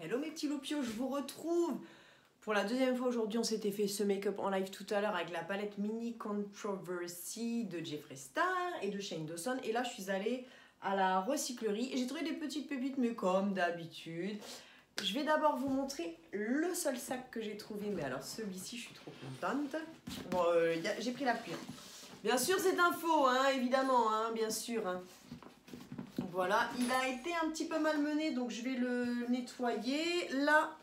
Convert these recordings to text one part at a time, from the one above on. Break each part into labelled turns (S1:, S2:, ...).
S1: Hello mes petits loupios, je vous retrouve pour la deuxième fois aujourd'hui. On s'était fait ce make-up en live tout à l'heure avec la palette Mini Controversy de Jeffree Star et de Shane Dawson. Et là je suis allée à la recyclerie et j'ai trouvé des petites pépites, mais comme d'habitude. Je vais d'abord vous montrer le seul sac que j'ai trouvé, mais alors celui-ci je suis trop contente. Bon, j'ai pris la pluie. Bien sûr c'est un faux, hein, évidemment, hein, bien sûr. Hein. Voilà, il a été un petit peu malmené, donc je vais le nettoyer. Là,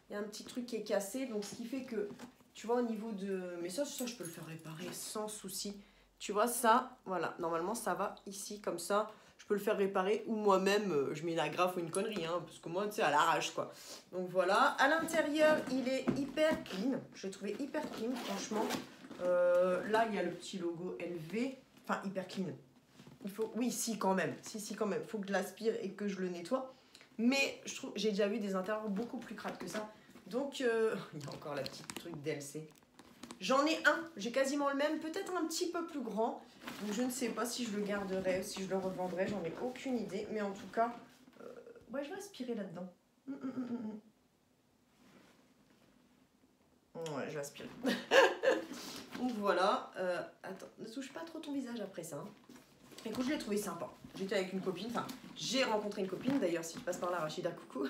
S1: il y a un petit truc qui est cassé, donc ce qui fait que, tu vois, au niveau de... Mais ça je peux le faire réparer sans souci. Tu vois, ça, voilà, normalement ça va ici, comme ça. Je peux le faire réparer, ou moi-même, je mets une agrafe ou une connerie, hein, parce que moi, tu sais, à l'arrache, quoi. Donc voilà, à l'intérieur, il est hyper clean. Je l'ai trouvé hyper clean, franchement. Là, il y a le petit logo LV, enfin, hyper clean. Il faut, oui, si quand même, si quand même, il faut que je l'aspire et que je le nettoie. Mais je trouve, j'ai déjà vu des intérieurs beaucoup plus crades que ça. Donc, il y a encore la petite truc DLC. J'en ai un, j'ai quasiment le même, peut-être un petit peu plus grand. Donc je ne sais pas si je le garderai, si je le revendrai, j'en ai aucune idée. Mais en tout cas, ouais, je vais aspirer là-dedans. Ouais, je vais aspirer. Donc voilà, attends, ne touche pas trop ton visage après ça. Hein. Écoute, je l'ai trouvé sympa. J'étais avec une copine, enfin, j'ai rencontré une copine d'ailleurs, si tu passes par là, Rachida, coucou.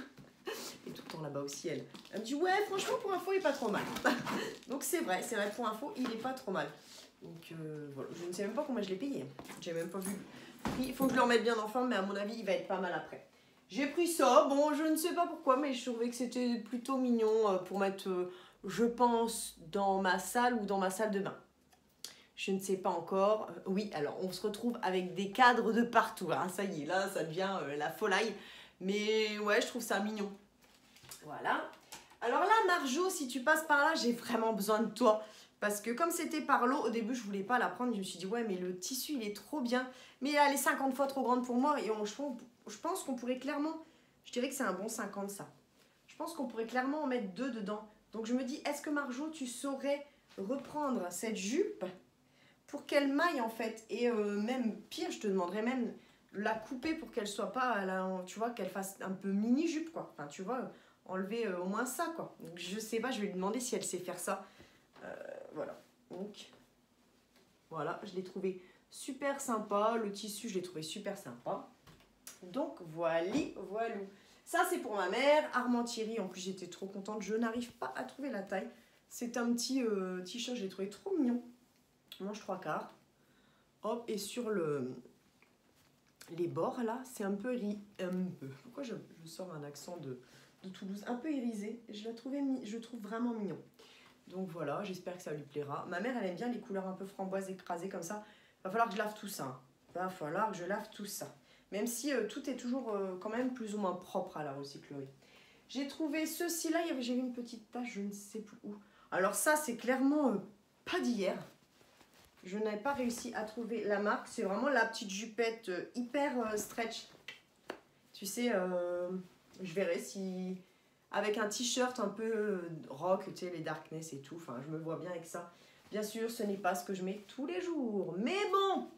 S1: Et tout le temps là-bas aussi, elle. Elle me dit, ouais, franchement, pour info, il est pas trop mal. Donc c'est vrai, pour info, il est pas trop mal. Donc voilà, je ne sais même pas combien je l'ai payé. J'ai même pas vu. Il faut que je le remette bien en forme, mais à mon avis, il va être pas mal après. J'ai pris ça, bon, je ne sais pas pourquoi, mais je trouvais que c'était plutôt mignon pour mettre, je pense, dans ma salle ou dans ma salle de bain. Je ne sais pas encore. Oui, alors on se retrouve avec des cadres de partout. Hein. Ça y est, là, ça devient la folie. Mais ouais, je trouve ça mignon. Voilà. Alors là, Marjo, si tu passes par là, j'ai vraiment besoin de toi. Parce que comme c'était par lot, au début, je voulais pas la prendre. Je me suis dit, ouais, mais le tissu, il est trop bien. Mais elle est 50 fois trop grande pour moi. Et je pense qu'on pourrait clairement... Je dirais que c'est un bon 50, ça. Je pense qu'on pourrait clairement en mettre 2 dedans. Donc je me dis, est-ce que Marjo, tu saurais reprendre cette jupe pour qu'elle maille en fait, et même pire, je te demanderais même la couper pour qu'elle soit pas, tu vois, qu'elle fasse un peu mini jupe quoi, enfin tu vois, enlever au moins ça quoi. Donc je sais pas, je vais lui demander si elle sait faire ça. Voilà, donc voilà, je l'ai trouvé super sympa, le tissu je l'ai trouvé super sympa. Donc voilà. Ça c'est pour ma mère, Armand Thierry, en plus j'étais trop contente, je n'arrive pas à trouver la taille. C'est un petit t-shirt, je l'ai trouvé trop mignon. Manche 3/4. Hop, et sur les bords là, c'est un peu pourquoi je sors un accent de Toulouse, un peu irisé. Je trouve vraiment mignon. Donc voilà, j'espère que ça lui plaira. Ma mère, elle aime bien les couleurs un peu framboises écrasées comme ça. Va falloir que je lave tout ça. Va falloir que je lave tout ça. Même si tout est toujours quand même plus ou moins propre à la recyclerie. J'ai trouvé ceci là, j'ai vu une petite tache, je ne sais plus où. Alors ça, c'est clairement pas d'hier. Je n'avais pas réussi à trouver la marque. C'est vraiment la petite jupette hyper stretch. Tu sais, je verrai si... Avec un t-shirt un peu rock, tu sais, les darkness et tout. Enfin, je me vois bien avec ça. Bien sûr, ce n'est pas ce que je mets tous les jours. Mais bon,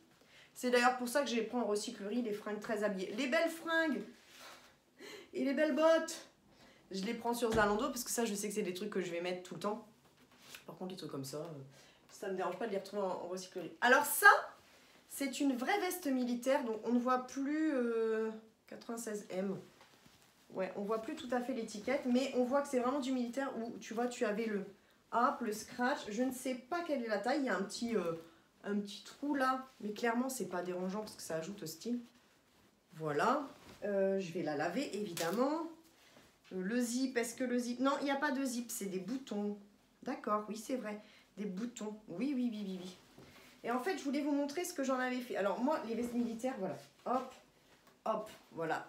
S1: c'est d'ailleurs pour ça que je prends en recyclerie les fringues très habillées. Les belles fringues et les belles bottes, je les prends sur Zalando parce que ça, je sais que c'est des trucs que je vais mettre tout le temps. Par contre, les trucs comme ça... ça ne me dérange pas de les retrouver en recyclerie. Alors ça, c'est une vraie veste militaire, donc on ne voit plus 96M. Ouais, on voit plus tout à fait l'étiquette, mais on voit que c'est vraiment du militaire où, tu vois, tu avais le hop, le scratch. Je ne sais pas quelle est la taille, il y a un petit trou là, mais clairement, c'est pas dérangeant parce que ça ajoute au style. Voilà, je vais la laver, évidemment. Le zip, est-ce que le zip... Non, il n'y a pas de zip, c'est des boutons. D'accord, oui, c'est vrai. Des boutons, oui. Et en fait, je voulais vous montrer ce que j'en avais fait. Alors moi, les vestes militaires, voilà. Hop, voilà.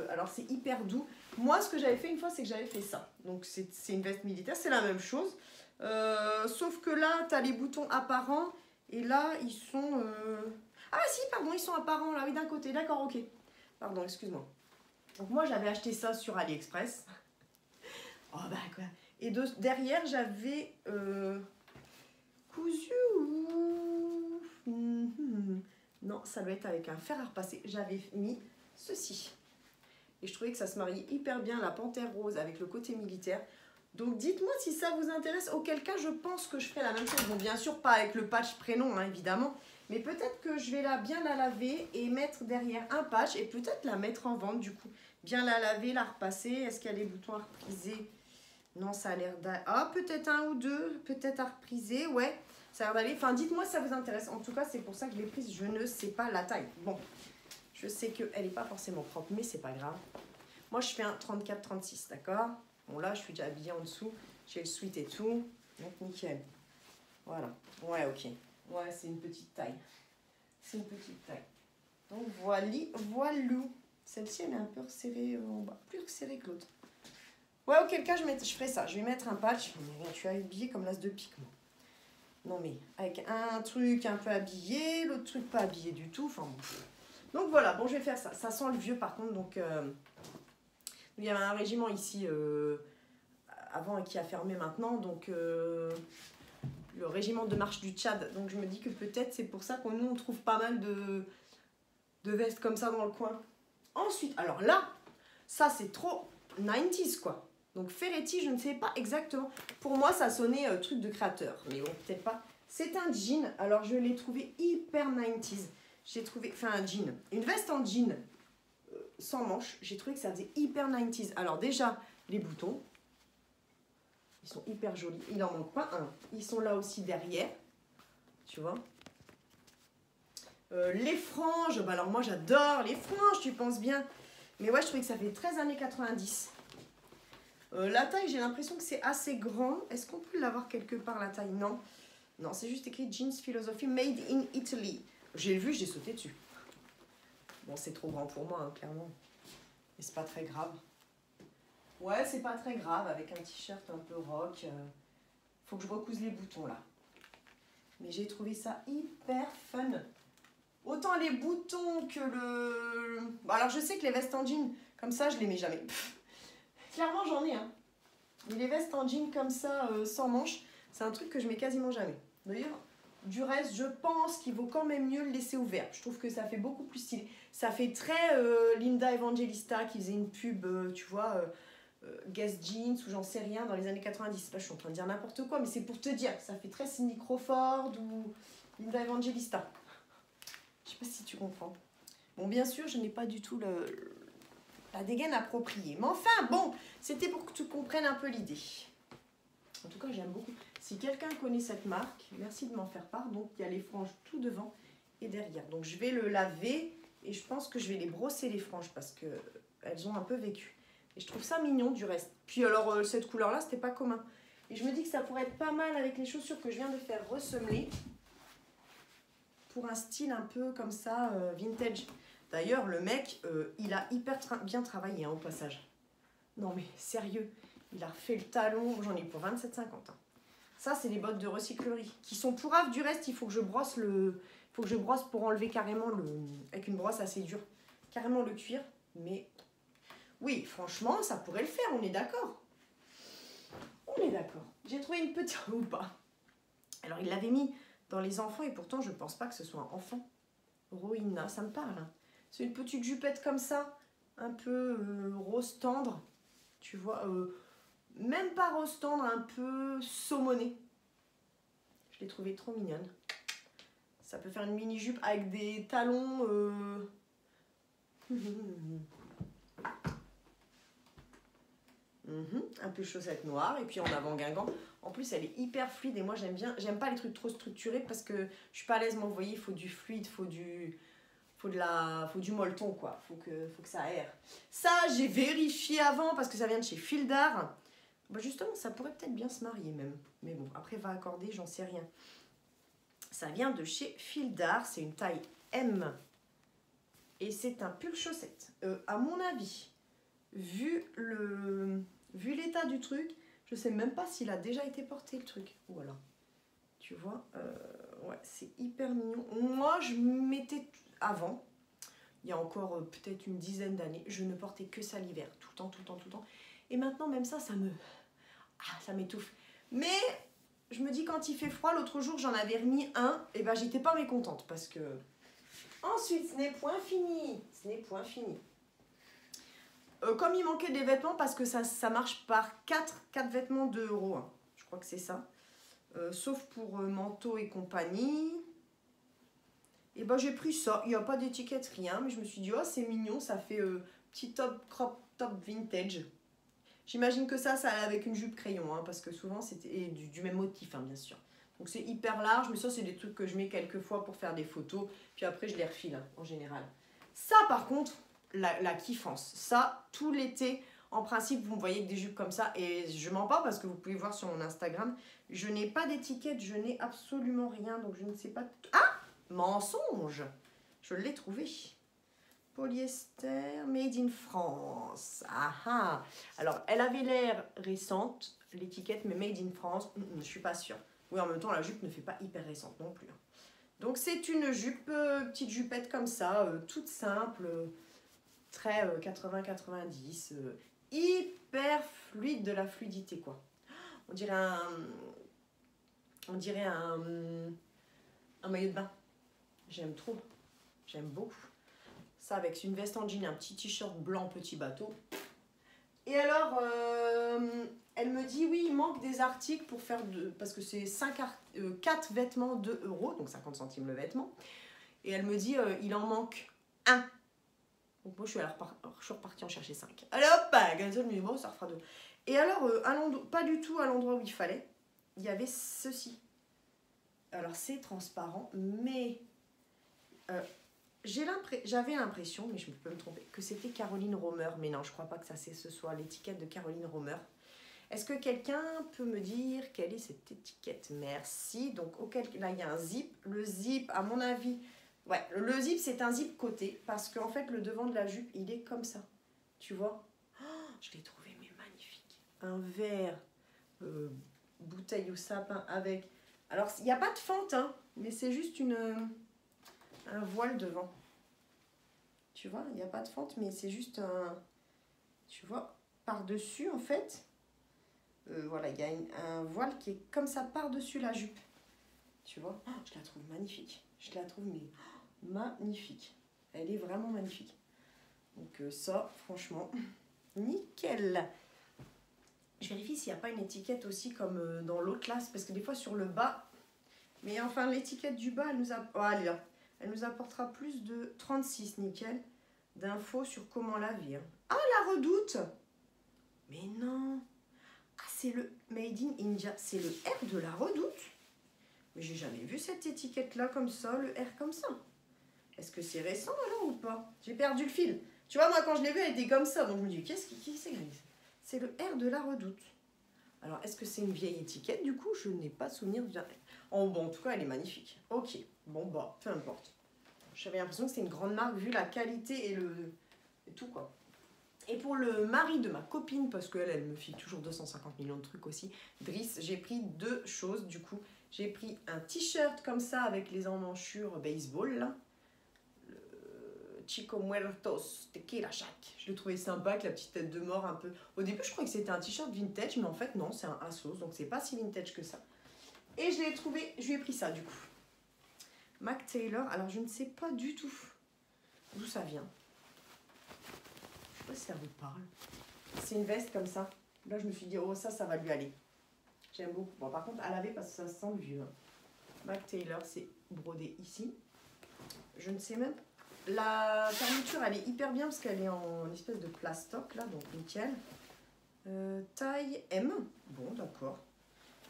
S1: Alors c'est hyper doux. Moi, ce que j'avais fait une fois, c'est que j'avais fait ça. Donc c'est une veste militaire, c'est la même chose. Sauf que là, tu as les boutons apparents. Et là, ils sont... Ah si, pardon, ils sont apparents là. Oui, d'un côté. D'accord, ok. Pardon, excuse-moi. Donc moi, j'avais acheté ça sur AliExpress. Oh bah quoi. Et derrière, j'avais... cousu. Non, ça doit être avec un fer à repasser. J'avais mis ceci. Et je trouvais que ça se mariait hyper bien, la panthère rose avec le côté militaire. Donc dites-moi si ça vous intéresse, auquel cas je pense que je ferai la même chose. Bon, bien sûr pas avec le patch prénom, hein, évidemment. Mais peut-être que je vais bien la laver et mettre derrière un patch et peut-être la mettre en vente du coup. Bien la laver, la repasser. Est-ce qu'il y a des boutons à repriser? Non, ça a l'air d'aller. Ah, peut-être un ou deux, peut-être à repriser, ouais. Ça a l'air d'aller. Enfin, dites-moi si ça vous intéresse. En tout cas, c'est pour ça que je l'ai prise. Je ne sais pas la taille. Bon, je sais qu'elle n'est pas forcément propre, mais c'est pas grave. Moi, je fais un 34-36, d'accord? Bon, là, je suis déjà habillée en dessous. J'ai le sweat et tout. Donc, nickel. Voilà. Ouais, ok. Ouais, c'est une petite taille. C'est une petite taille. Donc, voilou. Celle-ci, elle est un peu resserrée en bas. Plus resserrée que l'autre. Ouais, auquel cas, je ferai ça. Je vais mettre un patch. Mais je suis habillée comme l'as de pique, moi. Non, mais avec un truc un peu habillé, l'autre truc pas habillé du tout. Enfin, bon. Donc, voilà. Bon, je vais faire ça. Ça sent le vieux, par contre. Donc, il y avait un régiment ici avant et qui a fermé maintenant. Donc, le régiment de marche du Tchad. Donc, je me dis que peut-être c'est pour ça qu'on nous, on trouve pas mal de vestes comme ça dans le coin. Ensuite, alors là, ça, c'est trop 90s, quoi. Donc Ferretti, je ne sais pas exactement. Pour moi, ça sonnait truc de créateur. Mais bon, peut-être pas. C'est un jean. Alors, je l'ai trouvé hyper 90s. J'ai trouvé... Enfin, un jean. Une veste en jean sans manches. J'ai trouvé que ça faisait hyper 90s. Alors déjà, les boutons. Ils sont hyper jolis. Il n'en manque pas un. Ils sont là aussi derrière. Tu vois. Les franges. Bah alors, moi, j'adore les franges, tu penses bien. Mais ouais, je trouvais que ça fait 13 années 90. La taille, j'ai l'impression que c'est assez grand. Est-ce qu'on peut l'avoir quelque part, la taille? Non. Non, c'est juste écrit Jeans Philosophy Made in Italy. J'ai vu, j'ai sauté dessus. Bon, c'est trop grand pour moi, hein, clairement. Mais c'est pas très grave. Ouais, c'est pas très grave, avec un t-shirt un peu rock. Faut que je recouse les boutons, là. Mais j'ai trouvé ça hyper fun. Autant les boutons que le... Bon, alors, je sais que les vestes en jean, comme ça, je les mets jamais. Clairement, j'en ai, hein. Mais les vestes en jean comme ça, sans manches, c'est un truc que je mets quasiment jamais. D'ailleurs, du reste, je pense qu'il vaut quand même mieux le laisser ouvert. Je trouve que ça fait beaucoup plus stylé. Ça fait très Linda Evangelista qui faisait une pub, tu vois, Guess Jeans ou j'en sais rien, dans les années 90. Là, je suis en train de dire n'importe quoi, mais c'est pour te dire. Ça fait très Cindy Crawford ou Linda Evangelista. Je sais pas si tu comprends. Bon, bien sûr, je n'ai pas du tout la dégaine appropriée. Mais enfin, bon, c'était pour que tu comprennes un peu l'idée. En tout cas, j'aime beaucoup. Si quelqu'un connaît cette marque, merci de m'en faire part. Donc, il y a les franges tout devant et derrière. Donc, je vais le laver et je pense que je vais les brosser les franges parce qu'elles ont un peu vécu. Et je trouve ça mignon du reste. Puis alors, cette couleur-là, c'était pas commun. Et je me dis que ça pourrait être pas mal avec les chaussures que je viens de faire ressemeler pour un style un peu comme ça, vintage. D'ailleurs, le mec, il a hyper bien travaillé, hein, au passage. Non mais sérieux, il a refait le talon, j'en ai pour 27,50. Hein. Ça, c'est les bottes de recyclerie, qui sont pourraves du reste. Il faut que je brosse pour enlever carrément avec une brosse assez dure, carrément le cuir. Mais oui, franchement, ça pourrait le faire, on est d'accord. On est d'accord. J'ai trouvé une petite... ou pas. Alors, il l'avait mis dans les enfants et pourtant, je pense pas que ce soit un enfant. Roina, ça me parle. Hein. C'est une petite jupette comme ça, un peu rose tendre. Tu vois, même pas rose tendre, un peu saumonné. Je l'ai trouvée trop mignonne. Ça peut faire une mini-jupe avec des talons... un peu chaussettes noires et puis en avant guingant. En plus, elle est hyper fluide et moi j'aime bien. J'aime pas les trucs trop structurés parce que je suis pas à l'aise. Moi, vous voyez, il faut du fluide, faut du molleton, quoi. Faut que ça aère. Ça, j'ai vérifié avant parce que ça vient de chez Fildar. Bah justement, ça pourrait peut-être bien se marier même. Mais bon, après, va accorder, j'en sais rien. Ça vient de chez Fildar. C'est une taille M. Et c'est un pull chaussette. À mon avis, vu l'état du truc, je sais même pas s'il a déjà été porté, le truc. Voilà. Tu vois, ouais, c'est hyper mignon. Moi, je mettais... Avant, il y a encore peut-être une dizaine d'années, je ne portais que ça l'hiver, tout le temps, tout le temps, tout le temps. Et maintenant, même ça, ça m'étouffe. Mais je me dis, quand il fait froid, l'autre jour, j'en avais remis un, et ben j'étais pas mécontente parce que... Ensuite, ce n'est point fini. Ce n'est point fini. Comme il manquait des vêtements, parce que ça marche par 4 vêtements de euros. Hein. Je crois que c'est ça. Sauf pour manteau et compagnie. Et ben j'ai pris ça. Il n'y a pas d'étiquette, rien. Mais je me suis dit, oh c'est mignon, ça fait petit top, crop top vintage. J'imagine que ça allait avec une jupe crayon. Hein, parce que souvent c'était du même motif, hein, bien sûr. Donc c'est hyper large. Mais ça c'est des trucs que je mets quelques fois pour faire des photos. Puis après je les refile hein, en général. Ça par contre, la kiffance. Ça, tout l'été, en principe, vous me voyez avec des jupes comme ça. Et je mens pas parce que vous pouvez voir sur mon Instagram. Je n'ai pas d'étiquette, je n'ai absolument rien. Donc je ne sais pas... Ah! Mensonge! Je l'ai trouvé. Polyester, made in France. Ah ah! Alors, elle avait l'air récente, l'étiquette, mais made in France, je suis pas sûre. Oui, en même temps, la jupe ne fait pas hyper récente non plus. Donc c'est une jupe, petite jupette comme ça, toute simple, très 80-90, hyper fluide, de la fluidité quoi. On dirait un maillot de bain. J'aime trop, j'aime beaucoup. Ça avec une veste en jean, un petit t-shirt blanc petit bateau. Et alors, elle me dit, oui, il manque des articles pour faire, parce que c'est 4 vêtements de euros, donc 50 centimes le vêtement. Et elle me dit, il en manque un. Donc moi, je suis repartie en chercher 5. Allez hop, gazole, mais bon, ça refera 2. Et alors, pas du tout à l'endroit où il fallait, il y avait ceci. Alors, c'est transparent, mais j'avais l'impression, mais je peux me tromper, que c'était Caroline Romer. Mais non, je crois pas que ce soit l'étiquette de Caroline Romer. Est-ce que quelqu'un peut me dire quelle est cette étiquette? Merci. Donc, là, il y a un zip. Le zip, à mon avis, ouais, le zip, c'est un zip côté. Parce qu'en fait, le devant de la jupe, il est comme ça. Tu vois? Oh, je l'ai trouvé, mais magnifique. Un vert bouteille au sapin avec... Alors, il n'y a pas de fente, hein, mais c'est juste un voile devant. Tu vois, il n'y a pas de fente, mais c'est juste un... Tu vois, par-dessus, en fait... voilà, il y a un voile qui est comme ça par-dessus la jupe. Tu vois, oh, je la trouve magnifique. Je la trouve mais magnifique. Elle est vraiment magnifique. Donc ça, franchement, nickel. Je vérifie s'il n'y a pas une étiquette aussi comme dans l'autre classe. Parce que des fois sur le bas... Mais enfin, l'étiquette du bas, elle nous a... Oh, elle est là. Elle nous apportera plus de 36, nickel, d'infos sur comment laver. Hein. Ah, la Redoute! Mais non! Ah, c'est le Made in India. C'est le R de la Redoute. Mais j'ai jamais vu cette étiquette-là comme ça, le R comme ça. Est-ce que c'est récent alors ou pas? J'ai perdu le fil. Tu vois, moi, quand je l'ai vu, elle était comme ça. Donc, je me dis, qui c'est Grise? C'est le R de la Redoute. Alors, est-ce que c'est une vieille étiquette? Du coup, je n'ai pas souvenir de... Oh, bon, en tout cas, elle est magnifique. Ok. Bon, bah, peu importe. J'avais l'impression que c'était une grande marque vu la qualité et tout, quoi. Et pour le mari de ma copine, parce qu'elle, elle me file toujours 250 millions de trucs aussi, Driss, j'ai pris 2 choses, du coup. J'ai pris un t-shirt comme ça avec les emmanchures baseball, là. Chico Muertos Tequila Shack. Je l'ai trouvé sympa avec la petite tête de mort un peu. Au début, je croyais que c'était un t-shirt vintage, mais en fait, non, c'est un Asos, donc c'est pas si vintage que ça. Et je l'ai trouvé, je lui ai pris ça, du coup. Mac Taylor, alors je ne sais pas du tout d'où ça vient. Je sais pas si ça vous parle. C'est une veste comme ça. Là, je me suis dit, oh, ça va lui aller. J'aime beaucoup. Bon, par contre, à laver parce que ça sent le vieux. Hein. Mac Taylor, c'est brodé ici. Je ne sais même pas. La fermeture, elle est hyper bien parce qu'elle est en espèce de plastoc, là, donc nickel. Taille M. Bon, d'accord.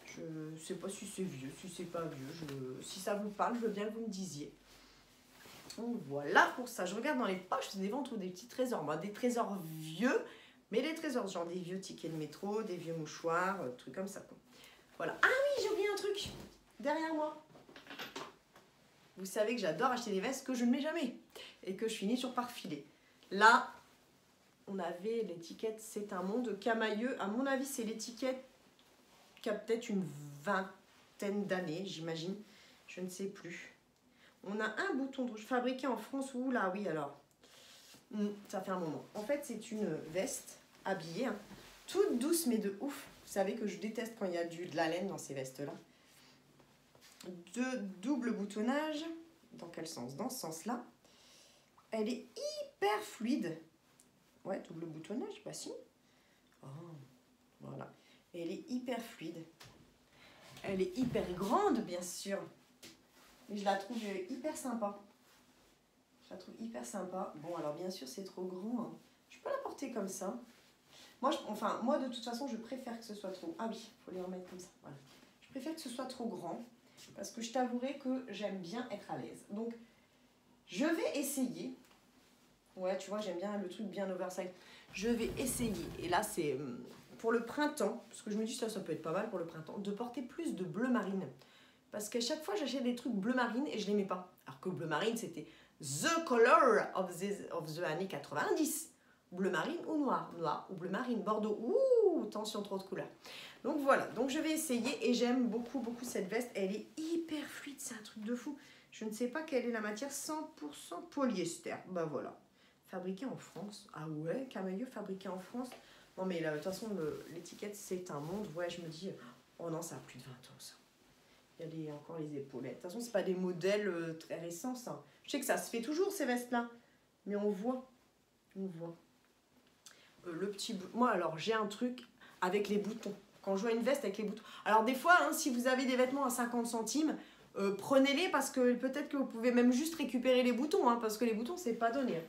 S1: Je ne sais pas si c'est vieux, si c'est pas vieux. Si ça vous parle, je veux bien que vous me disiez. Donc voilà pour ça. Je regarde dans les poches, c'est des ventres ou des petits trésors. Bah, des trésors vieux, mais des trésors, genre des vieux tickets de métro, des vieux mouchoirs, trucs comme ça. Quoi. Voilà. Ah oui, j'ai oublié un truc. Derrière moi. Vous savez que j'adore acheter des vestes que je ne mets jamais. Et que je finis sur par filer. Là, on avait l'étiquette C'est un monde camailleux. À mon avis, c'est l'étiquette qui a peut-être une vingtaine d'années, j'imagine. Je ne sais plus. On a un bouton rouge fabriqué en France. Ouh là, oui, alors. Ça fait un moment. En fait, c'est une veste habillée, hein, toute douce, mais de ouf. Vous savez que je déteste quand il y a de la laine dans ces vestes-là. De double boutonnage. Dans quel sens? Dans ce sens-là. Elle est hyper fluide. Ouais, double boutonnage, bah si. Oh, voilà. Et elle est hyper fluide. Elle est hyper grande, bien sûr. Mais je la trouve hyper sympa. Je la trouve hyper sympa. Bon, alors bien sûr, c'est trop grand. Hein. Je peux la porter comme ça. Moi, moi, de toute façon, je préfère que ce soit trop... Ah oui, il faut les remettre comme ça. Voilà. Je préfère que ce soit trop grand. Parce que je t'avouerai que j'aime bien être à l'aise. Donc, je vais essayer. Ouais, tu vois, j'aime bien le truc bien oversize. Je vais essayer. Et là, c'est pour le printemps. Parce que je me dis, ça peut être pas mal pour le printemps. De porter plus de bleu marine. Parce qu'à chaque fois, j'achète des trucs bleu marine et je les mets pas. Alors que bleu marine, c'était the color of the années 90. Bleu marine ou noir. Noir ou bleu marine. Bordeaux. Ouh, attention, trop de couleurs. Donc voilà. Donc je vais essayer et j'aime beaucoup, beaucoup cette veste. Elle est hyper fluide. C'est un truc de fou. Je ne sais pas quelle est la matière. 100% polyester. Bah voilà. Fabriqué en France. Ah ouais, Camailleux fabriqué en France. Non mais là, de toute façon, l'étiquette, c'est un monde. Ouais, je me dis, oh non, ça a plus de 20 ans ça. Il y a encore les épaulettes. De toute façon, ce pas des modèles très récents, ça. Je sais que ça se fait toujours, ces vestes-là. Mais on voit. On voit. Le petit bout. Moi, alors, j'ai un truc avec les boutons. Quand je vois une veste avec les boutons. Alors, des fois, hein, si vous avez des vêtements à 50 centimes, prenez-les parce que peut-être que vous pouvez même juste récupérer les boutons. Hein, parce que les boutons, c'est pas donné.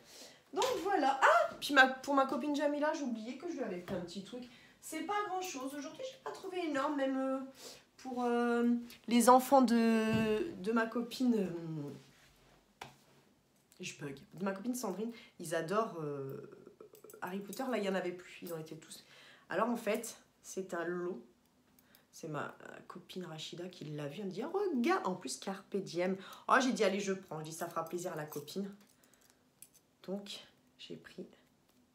S1: Donc, voilà. Ah, puis pour ma copine Jamila, j'ai oublié que je lui avais fait un petit truc. C'est pas grand-chose. Aujourd'hui, je n'ai pas trouvé énorme, même... pour les enfants de ma copine, de ma copine Sandrine, ils adorent Harry Potter. Là, il n'y en avait plus, ils ont été tous. Alors en fait, c'est un lot. C'est ma copine Rachida qui l'a vu. Elle me dit, oh, regarde, en plus Carpe Diem. Oh, j'ai dit, allez, je prends. Je dis, ça fera plaisir à la copine. Donc, j'ai pris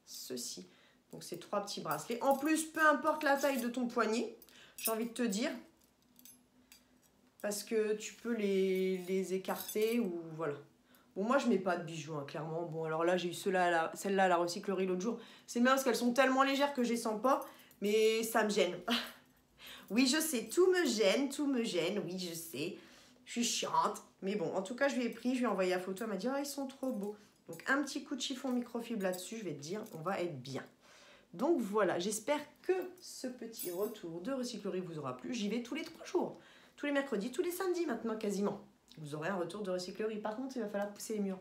S1: ceci. Donc, c'est 3 petits bracelets. En plus, peu importe la taille de ton poignet, j'ai envie de te dire, parce que tu peux les écarter ou voilà. Bon, moi, je mets pas de bijoux, hein, clairement. Bon, alors là, j'ai eu celle-là à la recyclerie l'autre jour. C'est bien parce qu'elles sont tellement légères que je les sens pas, mais ça me gêne. Oui, je sais, tout me gêne, oui, je sais. Je suis chiante, mais bon, en tout cas, je lui ai pris, je lui ai envoyé la photo, elle m'a dit, oh, ils sont trop beaux. Donc, un petit coup de chiffon microfibre là-dessus, je vais te dire, on va être bien. Donc, voilà, j'espère que ce petit retour de recyclerie vous aura plu. J'y vais tous les 3 jours. Tous les mercredis, tous les samedis maintenant quasiment. Vous aurez un retour de recyclerie. Par contre, il va falloir pousser les murs.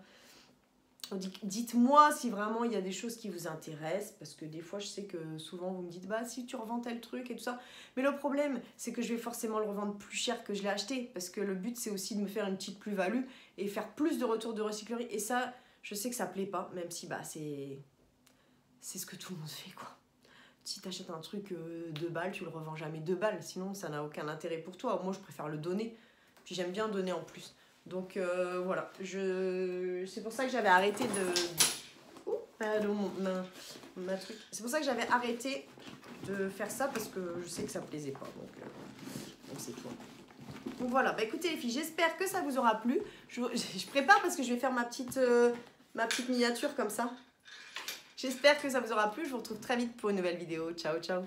S1: Dites-moi si vraiment il y a des choses qui vous intéressent. Parce que des fois, je sais que souvent, vous me dites, bah si tu revends tel truc et tout ça. Mais le problème, c'est que je vais forcément le revendre plus cher que je l'ai acheté. Parce que le but, c'est aussi de me faire une petite plus-value et faire plus de retours de recyclerie. Et ça, je sais que ça plaît pas. Même si bah, c'est ce que tout le monde fait, quoi. Si tu achètes un truc 2 balles, tu le revends jamais 2 balles. Sinon, ça n'a aucun intérêt pour toi. Moi, je préfère le donner. Puis j'aime bien donner en plus. Donc, voilà. C'est pour ça que j'avais arrêté de... Ouh, pardon, ma truc. C'est pour ça que j'avais arrêté de faire ça parce que je sais que ça plaisait pas. Donc c'est tout. Donc voilà. Bah, écoutez les filles, j'espère que ça vous aura plu. Je prépare parce que je vais faire ma petite miniature comme ça. J'espère que ça vous aura plu. Je vous retrouve très vite pour une nouvelle vidéo. Ciao, ciao.